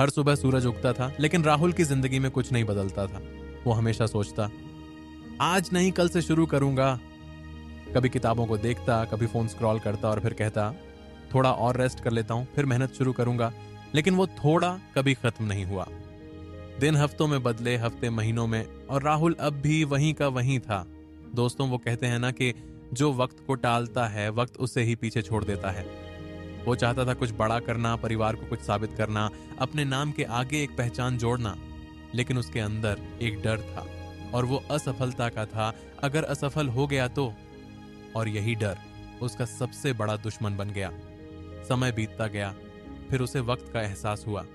हर सुबह सूरज उगता था, लेकिन राहुल की जिंदगी में कुछ नहीं बदलता था। वो हमेशा सोचता, आज नहीं कल से शुरू करूंगा। कभी किताबों को देखता, कभी फोन स्क्रॉल करता और फिर कहता, थोड़ा और रेस्ट कर लेता हूं, फिर मेहनत शुरू करूंगा। लेकिन वो थोड़ा कभी खत्म नहीं हुआ। दिन हफ्तों में बदले, हफ्ते महीनों में, और राहुल अब भी वहीं का वहीं था। दोस्तों, वो कहते हैं ना कि जो वक्त को टालता है, वक्त उसे ही पीछे छोड़ देता है। वो चाहता था कुछ बड़ा करना, परिवार को कुछ साबित करना, अपने नाम के आगे एक पहचान जोड़ना, लेकिन उसके अंदर एक डर था, और वो असफलता का था। अगर असफल हो गया तो? और यही डर उसका सबसे बड़ा दुश्मन बन गया। समय बीतता गया, फिर उसे वक्त का एहसास हुआ।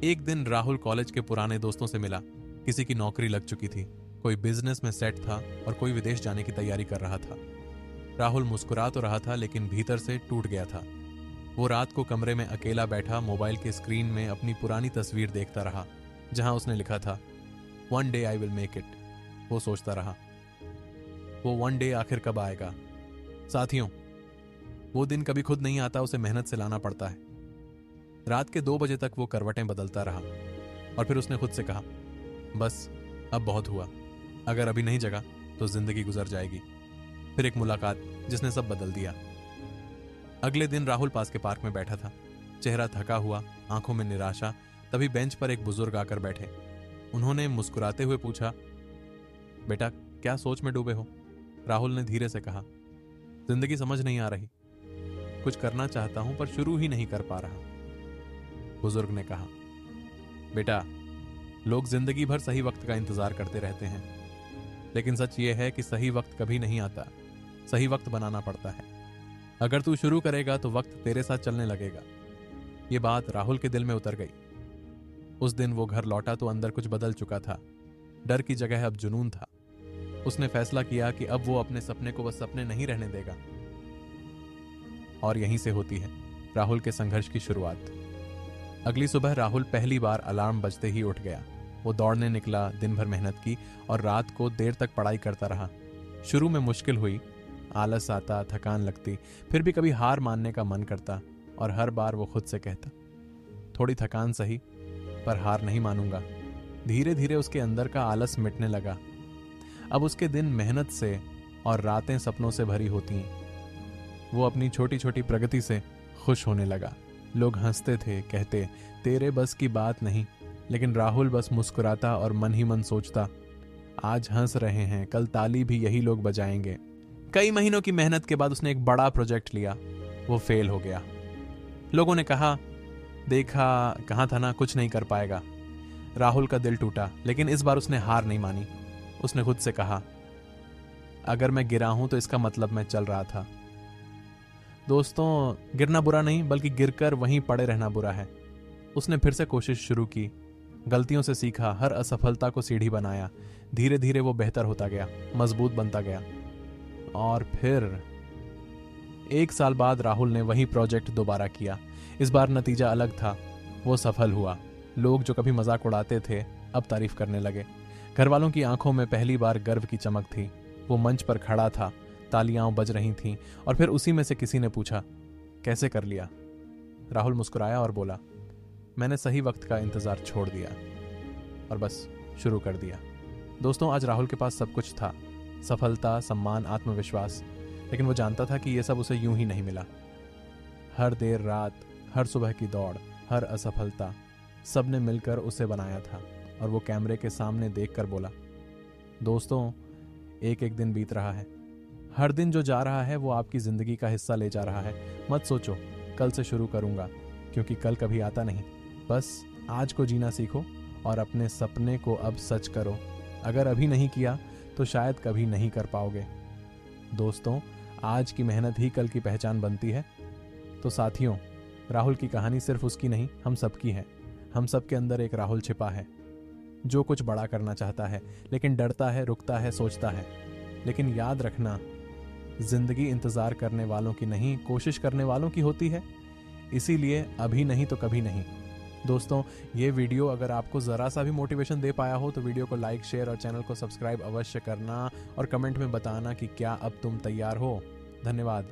एक दिन राहुल कॉलेज के पुराने दोस्तों से मिला। किसी की नौकरी लग चुकी थी, कोई बिजनेस में सेट था और कोई विदेश जाने की तैयारी कर रहा था। राहुल मुस्कुरा तो रहा था, लेकिन भीतर से टूट गया था। वो रात को कमरे में अकेला बैठा मोबाइल के स्क्रीन में अपनी पुरानी तस्वीर देखता रहा, जहां उसने लिखा था, one day I will make it. वो सोचता रहा, वो वन डे आखिर कब आएगा? साथियों, वो दिन कभी खुद नहीं आता, उसे मेहनत से लाना पड़ता है। रात के 2 बजे तक वो करवटें बदलता रहा, और फिर उसने खुद से कहा, बस अब बहुत हुआ। अगर अभी नहीं जगा तो जिंदगी गुजर जाएगी। फिर एक मुलाकात जिसने सब बदल दिया। अगले दिन राहुल पास के पार्क में बैठा था, चेहरा थका हुआ, आंखों में निराशा। तभी बेंच पर एक बुजुर्ग आकर बैठे। उन्होंने मुस्कुराते हुए पूछा, बेटा, क्या सोच में डूबे हो? राहुल ने धीरे से कहा, जिंदगी समझ नहीं आ रही। कुछ करना चाहता हूं पर शुरू ही नहीं कर पा रहा। बुजुर्ग ने कहा, बेटा, लोग जिंदगी भर सही वक्त का इंतजार करते रहते हैं, लेकिन सच यह है कि सही वक्त कभी नहीं आता। सही वक्त बनाना पड़ता है। अगर तू शुरू करेगा तो वक्त तेरे साथ चलने लगेगा। ये बात राहुल के दिल में उतर गई। उस दिन वो घर लौटा तो अंदर कुछ बदल चुका था। डर की जगह अब जुनून था। उसने फैसला किया कि अब वो अपने सपने को बस सपने नहीं रहने देगा। और यहीं से होती है राहुल के संघर्ष की शुरुआत। अगली सुबह राहुल पहली बार अलार्म बजते ही उठ गया। वो दौड़ने निकला, दिन भर मेहनत की और रात को देर तक पढ़ाई करता रहा। शुरू में मुश्किल हुई, आलस आता, थकान लगती, फिर भी कभी हार मानने का मन करता, और हर बार वो खुद से कहता, थोड़ी थकान सही, पर हार नहीं मानूंगा। धीरे धीरे उसके अंदर का आलस मिटने लगा। अब उसके दिन मेहनत से और रातें सपनों से भरी होती हैं। वो अपनी छोटी छोटी प्रगति से खुश होने लगा। लोग हंसते थे, कहते, तेरे बस की बात नहीं। लेकिन राहुल बस मुस्कुराता और मन ही मन सोचता, आज हंस रहे हैं, कल ताली भी यही लोग बजाएंगे। कई महीनों की मेहनत के बाद उसने एक बड़ा प्रोजेक्ट लिया। वो फेल हो गया। लोगों ने कहा, देखा, कहा था ना, कुछ नहीं कर पाएगा। राहुल का दिल टूटा, लेकिन इस बार उसने हार नहीं मानी। उसने खुद से कहा, अगर मैं गिरा हूं तो इसका मतलब मैं चल रहा था। दोस्तों, गिरना बुरा नहीं, बल्कि गिरकर वहीं पड़े रहना बुरा है। उसने फिर से कोशिश शुरू की, गलतियों से सीखा, हर असफलता को सीढ़ी बनाया। धीरे धीरे वो बेहतर होता गया, मजबूत बनता गया। और फिर 1 साल बाद राहुल ने वही प्रोजेक्ट दोबारा किया। इस बार नतीजा अलग था। वो सफल हुआ। लोग जो कभी मजाक उड़ाते थे अब तारीफ करने लगे। घर वालों की आंखों में पहली बार गर्व की चमक थी। वो मंच पर खड़ा था, तालियां बज रही थीं, और फिर उसी में से किसी ने पूछा, कैसे कर लिया? राहुल मुस्कुराया और बोला, मैंने सही वक्त का इंतजार छोड़ दिया और बस शुरू कर दिया। दोस्तों, आज राहुल के पास सब कुछ था, सफलता, सम्मान, आत्मविश्वास, लेकिन वो जानता था कि यह सब उसे यूं ही नहीं मिला। हर देर रात, हर सुबह की दौड़, हर असफलता, सब ने मिलकर उसे बनाया था। और वो कैमरे के सामने देखकर बोला, दोस्तों, एक एक दिन बीत रहा है। हर दिन जो जा रहा है वो आपकी जिंदगी का हिस्सा ले जा रहा है। मत सोचो कल से शुरू करूंगा, क्योंकि कल कभी आता नहीं। बस आज को जीना सीखो और अपने सपने को अब सच करो। अगर अभी नहीं किया तो शायद कभी नहीं कर पाओगे। दोस्तों, आज की मेहनत ही कल की पहचान बनती है। तो साथियों, राहुल की कहानी सिर्फ उसकी नहीं, हम सबकी है। हम सबके अंदर एक राहुल छिपा है जो कुछ बड़ा करना चाहता है, लेकिन डरता है, रुकता है, सोचता है। लेकिन याद रखना, जिंदगी इंतजार करने वालों की नहीं, कोशिश करने वालों की होती है। इसीलिए अभी नहीं तो कभी नहीं। दोस्तों, ये वीडियो अगर आपको ज़रा सा भी मोटिवेशन दे पाया हो तो वीडियो को लाइक, शेयर और चैनल को सब्सक्राइब अवश्य करना, और कमेंट में बताना कि क्या अब तुम तैयार हो। धन्यवाद।